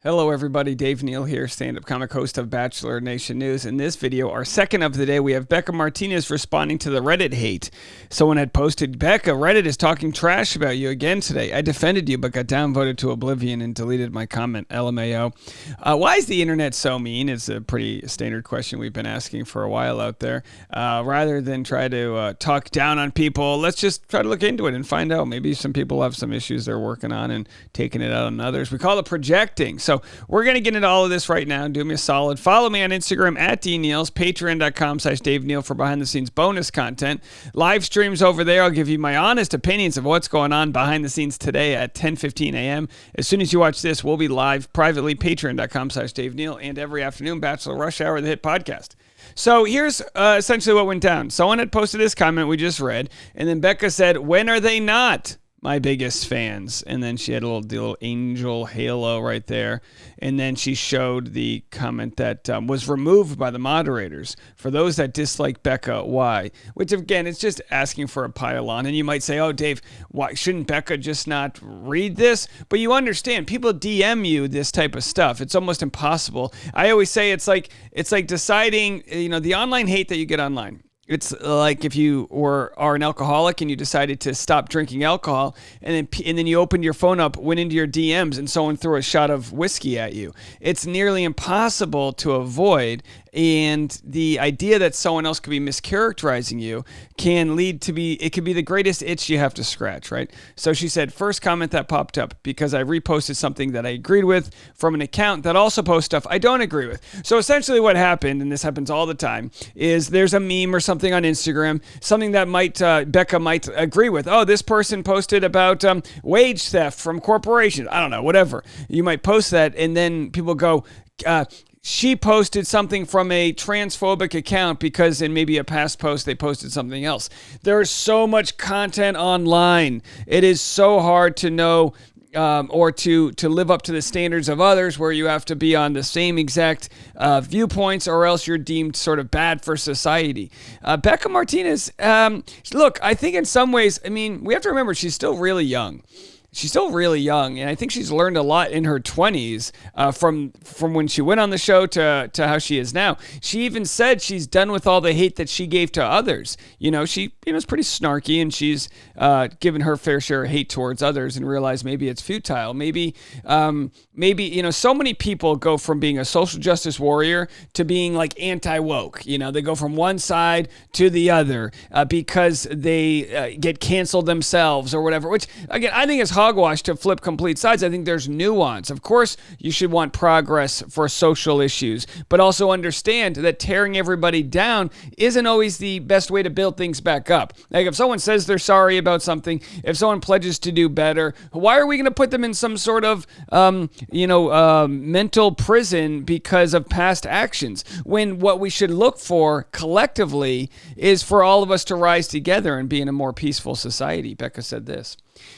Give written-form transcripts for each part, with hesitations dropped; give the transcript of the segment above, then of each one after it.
Hello everybody, Dave Neal here, stand-up comic host of Bachelor Nation News. In this video, our second of the day, we have Bekah Martinez responding to the Reddit hate. Someone had posted, Bekah, Reddit is talking trash about you again today. I defended you but got downvoted to oblivion and deleted my comment, LMAO. Why is the internet so mean? It's a pretty standard question we've been asking for a while out there. Rather than try to talk down on people, let's just try to look into it and find out. Maybe some people have some issues they're working on and taking it out on others. We call it projecting. So we're going to get into all of this right now. Do me a solid. Follow me on Instagram at DNeals, patreon.com/Dave Neal for behind-the-scenes bonus content. Live streams over there. I'll give you my honest opinions of what's going on behind the scenes today at 10:15 a.m. As soon as you watch this, we'll be live privately, patreon.com/Dave Neal, and every afternoon, Bachelor Rush Hour, the hit podcast. So here's essentially what went down. Someone had posted this comment we just read, and then Bekah said, when are they not my biggest fans? And then she had a little angel halo right there. And then she showed the comment that was removed by the moderators. For those that dislike Bekah, why? Which, again, it's just asking for a pile on. And you might say, oh, Dave, why shouldn't Bekah just not read this? But you understand, people DM you this type of stuff. It's almost impossible. I always say it's like deciding, the online hate that you get online. It's like if you are an alcoholic and you decided to stop drinking alcohol, and then you opened your phone up, went into your DMs, and someone threw a shot of whiskey at you. It's nearly impossible to avoid, and the idea that someone else could be mischaracterizing you can lead to it could be the greatest itch you have to scratch, right? So she said, first comment that popped up because I reposted something that I agreed with from an account that also posts stuff I don't agree with. So essentially what happened, and this happens all the time, is there's a meme or something on Instagram, something that Bekah might agree with. Oh, this person posted about wage theft from corporations. I don't know, whatever. You might post that, and then people go, she posted something from a transphobic account because in maybe a past post they posted something else. There's so much content online. It is so hard to know or to live up to the standards of others, where you have to be on the same exact viewpoints, or else you're deemed sort of bad for society. Bekah Martinez, look, I think in some ways, we have to remember she's still really young. She's still really young, and I think she's learned a lot in her 20s from when she went on the show to how she is now. She even said she's done with all the hate that she gave to others. She is pretty snarky, and she's given her fair share of hate towards others and realized maybe it's futile. Maybe so many people go from being a social justice warrior to being like anti-woke. They go from one side to the other because they get canceled themselves or whatever, which, again, I think is hogwash to flip complete sides. I think there's nuance. Of course, you should want progress for social issues, but also understand that tearing everybody down isn't always the best way to build things back up. Like if someone says they're sorry about something, if someone pledges to do better, why are we going to put them in some sort of, mental prison because of past actions, when what we should look for collectively is for all of us to rise together and be in a more peaceful society? Bekah said this.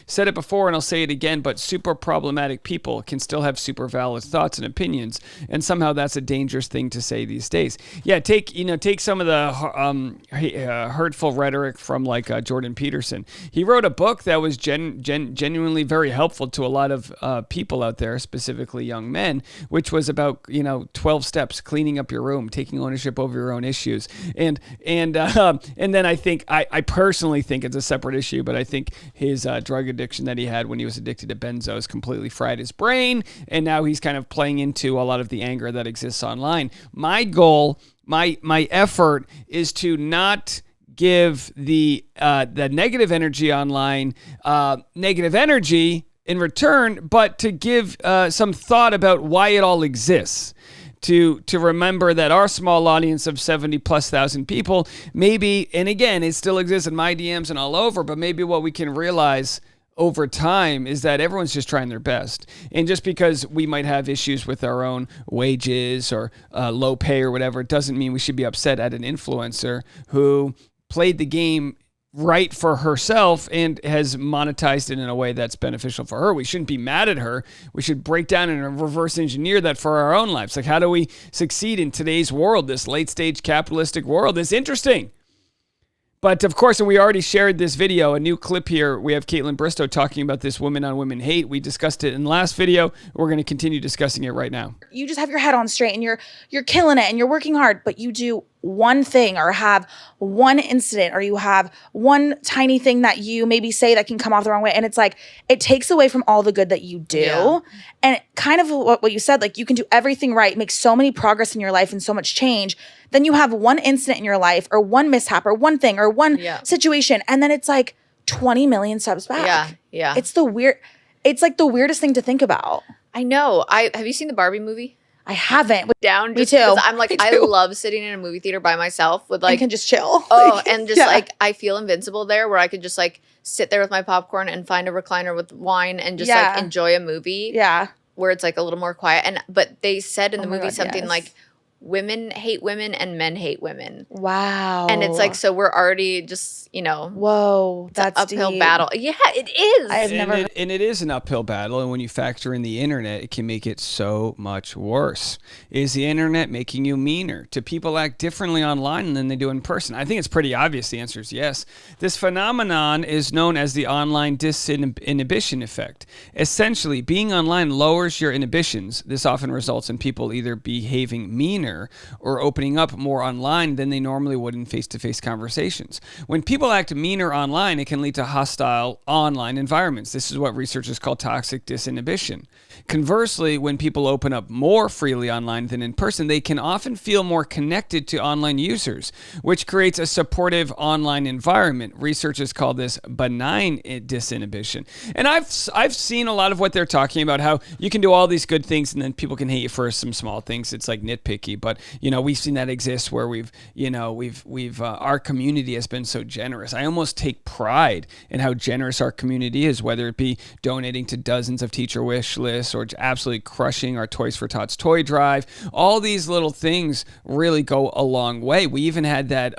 Said it before and I'll say it again, but super problematic people can still have super valid thoughts and opinions, and somehow that's a dangerous thing to say these days. Yeah, take some of the hurtful rhetoric from Jordan Peterson. He wrote a book that was genuinely very helpful to a lot of people out there, specifically young men, which was about 12 steps, cleaning up your room, taking ownership over your own issues, and then I personally think it's a separate issue, but I think his drug addiction that he had when he was addicted to benzos completely fried his brain, and now he's kind of playing into a lot of the anger that exists online. My goal, my effort is to not give the negative energy online negative energy in return, but to give some thought about why it all exists. To remember that our small audience of 70,000+ people, maybe, and again, it still exists in my DMs and all over, but maybe what we can realize over time is that everyone's just trying their best. And just because we might have issues with our own wages or low pay or whatever, it doesn't mean we should be upset at an influencer who played the game right for herself and has monetized it in a way that's beneficial for her. We shouldn't be mad at her. We should break down and reverse engineer that for our own lives. Like, how do we succeed in today's world, this late stage capitalistic world? It's interesting. But of course, and we already shared this video, a new clip here. We have Caitlin Bristow talking about this women on women hate. We discussed it in the last video. We're going to continue discussing it right now. You just have your head on straight and you're killing it and you're working hard, but you do one thing or have one incident or you have one tiny thing that you maybe say that can come off the wrong way. And it's like, it takes away from all the good that you do. Yeah. And kind of what you said, like you can do everything right, make so many progress in your life and so much change. Then you have one incident in your life or one mishap or one thing or one situation. And then it's like 20 million subs back. Yeah. Yeah. It's like the weirdest thing to think about. I know. Have you seen the Barbie movie? I haven't. Down. Me too. I'm like, I love sitting in a movie theater by myself with like. And can just chill. Oh, and just like, I feel invincible there where I could just like sit there with my popcorn and find a recliner with wine and just like enjoy a movie. Yeah. Where it's like a little more quiet. But they said in the movie something like, women hate women and men hate women. Wow. And it's like, so we're already just, whoa, that's an uphill deep. battle. Yeah, it is. And it is an uphill battle. And when you factor in the internet, it can make it so much worse. Is the internet making you meaner? Do people act differently online than they do in person? I think it's pretty obvious. The answer is yes. This phenomenon is known as the online disinhibition effect. Essentially, being online lowers your inhibitions. This often results in people either behaving meaner or opening up more online than they normally would in face-to-face conversations. When people act meaner online, it can lead to hostile online environments. This is what researchers call toxic disinhibition. Conversely, when people open up more freely online than in person, they can often feel more connected to online users, which creates a supportive online environment. Researchers call this benign disinhibition. And I've seen a lot of what they're talking about, how you can do all these good things and then people can hate you for some small things. It's like nitpicky, but we've seen that exist where we've our community has been so generous. I almost take pride in how generous our community is, whether it be donating to dozens of teacher wish lists or absolutely crushing our Toys for Tots toy drive. All these little things really go a long way. We even had that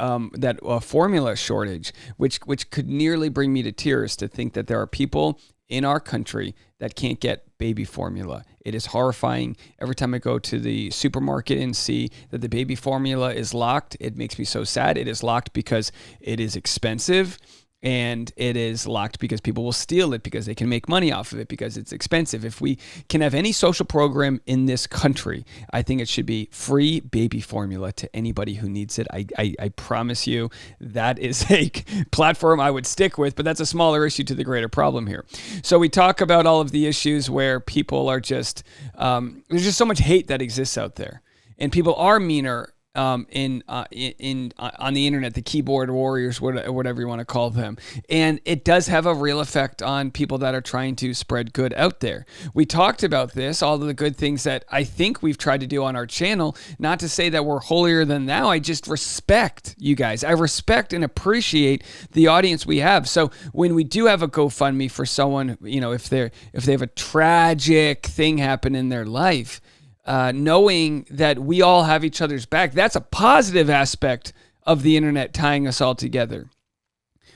formula shortage, which could nearly bring me to tears to think that there are people in our country that can't get baby formula. It is horrifying. Every time I go to the supermarket and see that the baby formula is locked, it makes me so sad. It is locked because it is expensive, and it is locked because people will steal it because they can make money off of it because it's expensive. If we can have any social program in this country, I think it should be free baby formula to anybody who needs it. I promise you that is a platform I would stick with, but that's a smaller issue to the greater problem here. So we talk about all of the issues where people are just, there's just so much hate that exists out there, and people are meaner on the internet, the keyboard warriors, whatever you want to call them. And it does have a real effect on people that are trying to spread good out there. We talked about this, all of the good things that I think we've tried to do on our channel. Not to say that we're holier than thou. I just respect you guys. I respect and appreciate the audience we have. So when we do have a GoFundMe for someone, if they have a tragic thing happen in their life, knowing that we all have each other's back, that's a positive aspect of the internet tying us all together.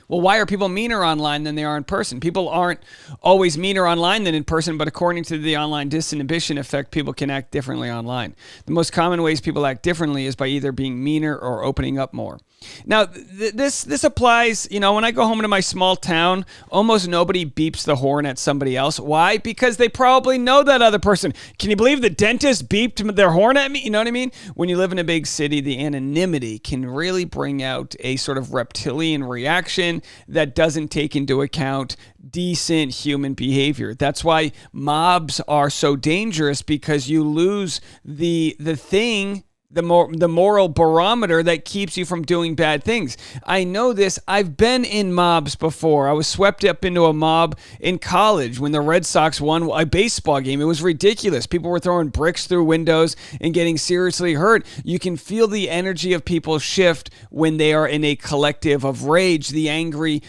Well, why are people meaner online than they are in person? People aren't always meaner online than in person, but according to the online disinhibition effect, people can act differently online. The most common ways people act differently is by either being meaner or opening up more. Now, this applies, when I go home to my small town, almost nobody beeps the horn at somebody else. Why? Because they probably know that other person. Can you believe the dentist beeped their horn at me? You know what I mean? When you live in a big city, the anonymity can really bring out a sort of reptilian reaction that doesn't take into account decent human behavior. That's why mobs are so dangerous, because you lose the thing, the moral barometer that keeps you from doing bad things. I know this. I've been in mobs before. I was swept up into a mob in college when the Red Sox won a baseball game. It was ridiculous. People were throwing bricks through windows and getting seriously hurt. You can feel the energy of people shift when they are in a collective of rage, the angry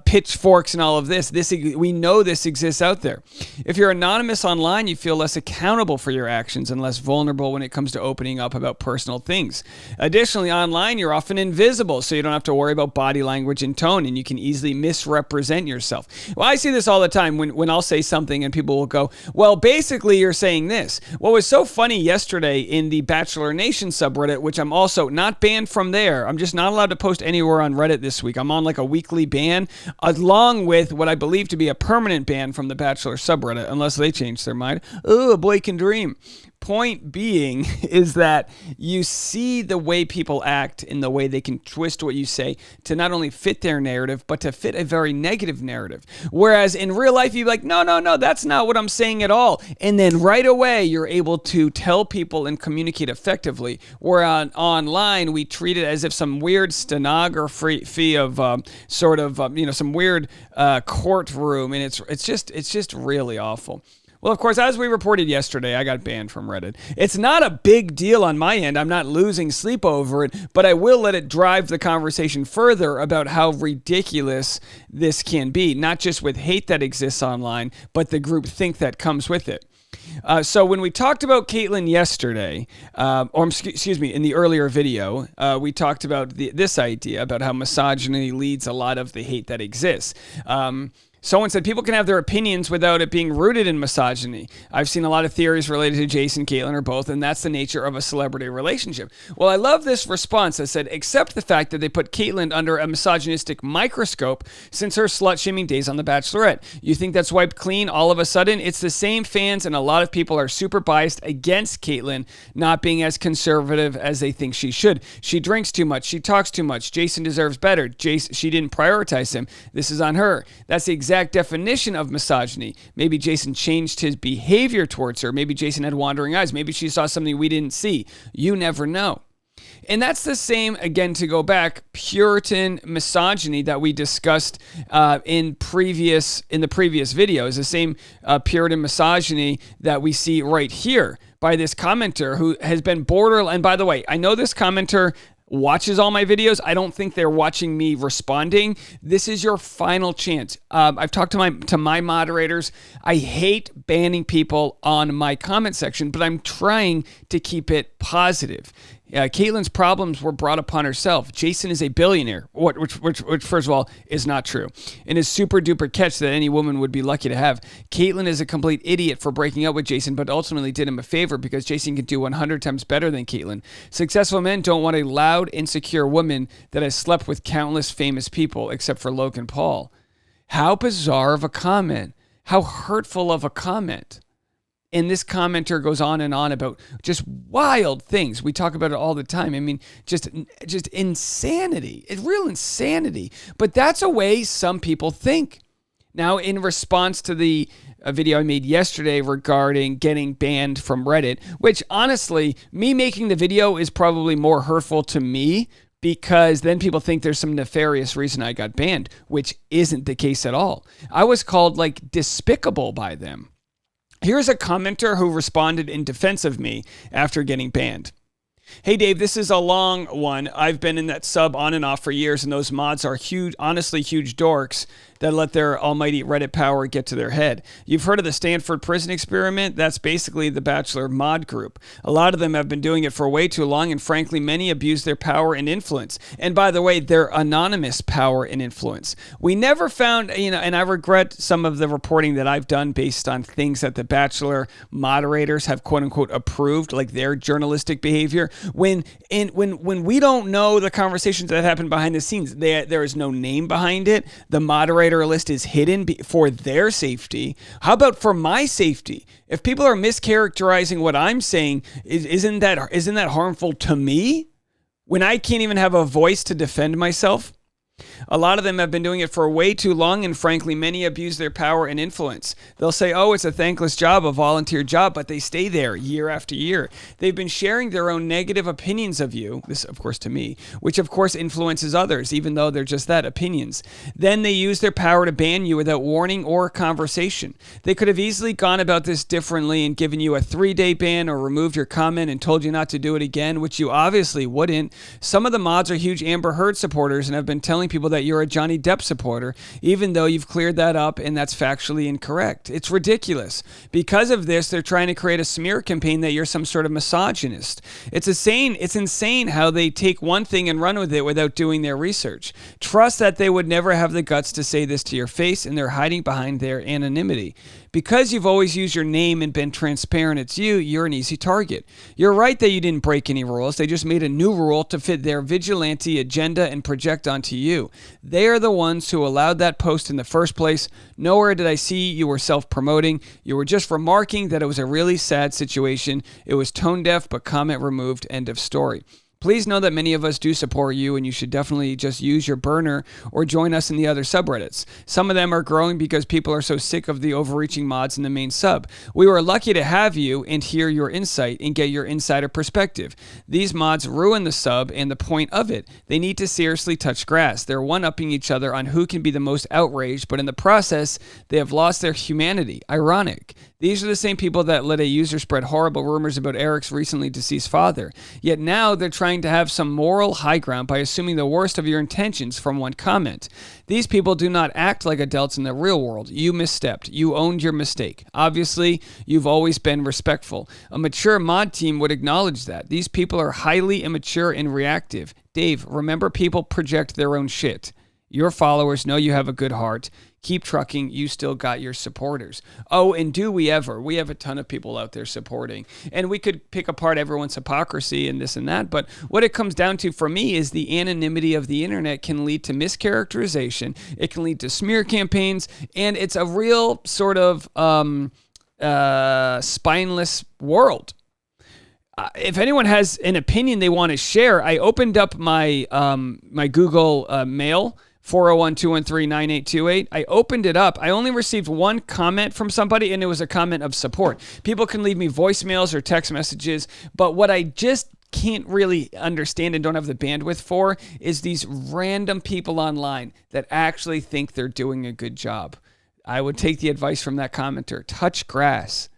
pitchforks and all of this. We know this exists out there. If you're anonymous online, you feel less accountable for your actions and less vulnerable when it comes to opening up about personal things. Additionally, online, you're often invisible, so you don't have to worry about body language and tone, and you can easily misrepresent yourself. Well, I see this all the time when I'll say something and people will go, well, basically you're saying this. What was so funny yesterday in the Bachelor Nation subreddit, which I'm also not banned from there. I'm just not allowed to post anywhere on Reddit this week. I'm on like a weekly ban, along with what I believe to be a permanent ban from the Bachelor subreddit, unless they change their mind. Oh, a boy can dream. Point being is that you see the way people act and the way they can twist what you say to not only fit their narrative, but to fit a very negative narrative. Whereas in real life, you're like, no, that's not what I'm saying at all. And then right away, you're able to tell people and communicate effectively. Where online, we treat it as if some weird stenography of some weird courtroom. And it's just really awful. Well, of course, as we reported yesterday, I got banned from Reddit. It's not a big deal on my end. I'm not losing sleep over it, but I will let it drive the conversation further about how ridiculous this can be, not just with hate that exists online, but the groupthink that comes with it. So when we talked about Caitlyn yesterday, in the earlier video, we talked about this idea about how misogyny leads a lot of the hate that exists. Someone said people can have their opinions without it being rooted in misogyny. I've seen a lot of theories related to Jason, Caitlyn, or both, and that's the nature of a celebrity relationship. Well, I love this response that said, accept the fact that they put Caitlyn under a misogynistic microscope since her slut-shaming days on The Bachelorette. You think that's wiped clean all of a sudden? It's the same fans, and a lot of people are super biased against Caitlyn not being as conservative as they think she should. She drinks too much. She talks too much. Jason deserves better. She didn't prioritize him. This is on her. That's the exact definition of misogyny. Maybe Jason changed his behavior towards her. Maybe Jason had wandering eyes. Maybe she saw something we didn't see. You never know. And that's the same, again, to go back, Puritan misogyny that we discussed in the previous videos, the same Puritan misogyny that we see right here by this commenter who has been borderline. And by the way, I know this commenter watches all my videos. I don't think they're watching me responding. This is your final chance. I've talked to my moderators. I hate banning people on my comment section, but I'm trying to keep it positive. Caitlyn's problems were brought upon herself. Jason is a billionaire, which first of all is not true, and is super duper catch that any woman would be lucky to have. Caitlyn is a complete idiot for breaking up with Jason, but ultimately did him a favor because Jason can do 100 times better than Caitlyn. Successful men don't want a loud, insecure woman that has slept with countless famous people, except for Logan Paul. How bizarre of a comment. How hurtful of a comment. And this commenter goes on and on about just wild things. We talk about it all the time. I mean, just insanity. It's real insanity. But that's a way some people think. Now, in response to the video I made yesterday regarding getting banned from Reddit, which honestly, me making the video is probably more hurtful to me because then people think there's some nefarious reason I got banned, which isn't the case at all. I was called like despicable by them. Here's a commenter who responded in defense of me after getting banned. Hey, Dave, this is a long one. I've been in that sub on and off for years, and those mods are huge, honestly huge dorks that let their almighty Reddit power get to their head. You've heard of the Stanford prison experiment? That's basically the Bachelor mod group. A lot of them have been doing it for way too long, and frankly, many abuse their power and influence. And by the way, their anonymous power and influence. We never found, and I regret some of the reporting that I've done based on things that the Bachelor moderators have quote unquote approved, like their journalistic behavior. When we don't know the conversations that happen behind the scenes, there is no name behind it. The moderator list is hidden for their safety. How about for my safety? If people are mischaracterizing what I'm saying, isn't that harmful to me? When I can't even have a voice to defend myself? A lot of them have been doing it for way too long, and frankly, many abuse their power and influence. They'll say, oh, it's a thankless job, a volunteer job, but they stay there year after year. They've been sharing their own negative opinions of you, this, of course, to me, which, of course, influences others, even though they're just that, opinions. Then they use their power to ban you without warning or conversation. They could have easily gone about this differently and given you a 3-day ban or removed your comment and told you not to do it again, which you obviously wouldn't. Some of the mods are huge Amber Heard supporters and have been telling telling people that you're a Johnny Depp supporter, even though you've cleared that up and that's factually incorrect. It's ridiculous. Because of this, they're trying to create a smear campaign that you're some sort of misogynist. It's insane how they take one thing and run with it without doing their research. Trust that they would never have the guts to say this to your face, and they're hiding behind their anonymity. Because you've always used your name and been transparent, you're an easy target. You're right that you didn't break any rules. They just made a new rule to fit their vigilante agenda and project onto you. They are the ones who allowed that post in the first place. Nowhere did I see you were self-promoting. You were just remarking that it was a really sad situation. It was tone deaf, but comment removed. End of story. Please know that many of us do support you, and you should definitely just use your burner or join us in the other subreddits. Some of them are growing because people are so sick of the overreaching mods in the main sub. We were lucky to have you and hear your insight and get your insider perspective. These mods ruin the sub and the point of it. They need to seriously touch grass. They're one-upping each other on who can be the most outraged, but in the process, they have lost their humanity. Ironic. These are the same people that let a user spread horrible rumors about Eric's recently deceased father. Yet now they're trying to have some moral high ground by assuming the worst of your intentions from one comment. These people do not act like adults in the real world. You misstepped. You owned your mistake. Obviously, you've always been respectful. A mature mod team would acknowledge that. These people are highly immature and reactive. Dave, remember, people project their own shit. Your followers know you have a good heart. Keep trucking. You still got your supporters. Oh, and do we ever? We have a ton of people out there supporting. And we could pick apart everyone's hypocrisy and this and that. But what it comes down to for me is the anonymity of the internet can lead to mischaracterization. It can lead to smear campaigns. And it's a real sort of spineless world. If anyone has an opinion they want to share, I opened up my my Google Mail, 401-213-9828. I opened it up. I only received one comment from somebody, and it was a comment of support. People can leave me voicemails or text messages, but what I just can't really understand and don't have the bandwidth for is these random people online that actually think they're doing a good job. I would take the advice from that commenter. Touch grass.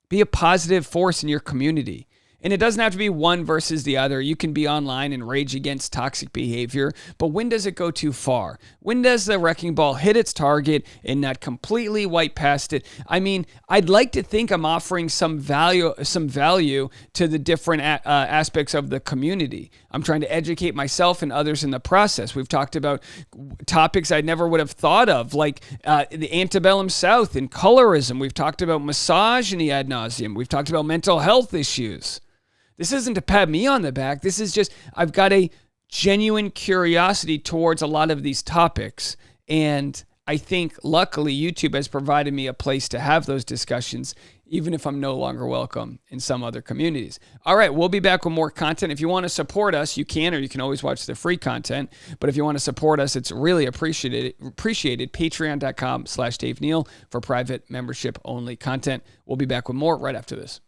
Be a positive force in your community. And it doesn't have to be one versus the other. You can be online and rage against toxic behavior, but when does it go too far? When does the wrecking ball hit its target and not completely wipe past it? I mean, I'd like to think I'm offering some value to the different aspects of the community. I'm trying to educate myself and others in the process. We've talked about topics I never would have thought of, like the antebellum South and colorism. We've talked about misogyny ad nauseum. We've talked about mental health issues. This isn't to pat me on the back. This is just, I've got a genuine curiosity towards a lot of these topics. And I think, luckily, YouTube has provided me a place to have those discussions, even if I'm no longer welcome in some other communities. All right, we'll be back with more content. If you want to support us, you can, or you can always watch the free content. But if you want to support us, it's really appreciated. Patreon.com/Dave Neal for private membership-only content. We'll be back with more right after this.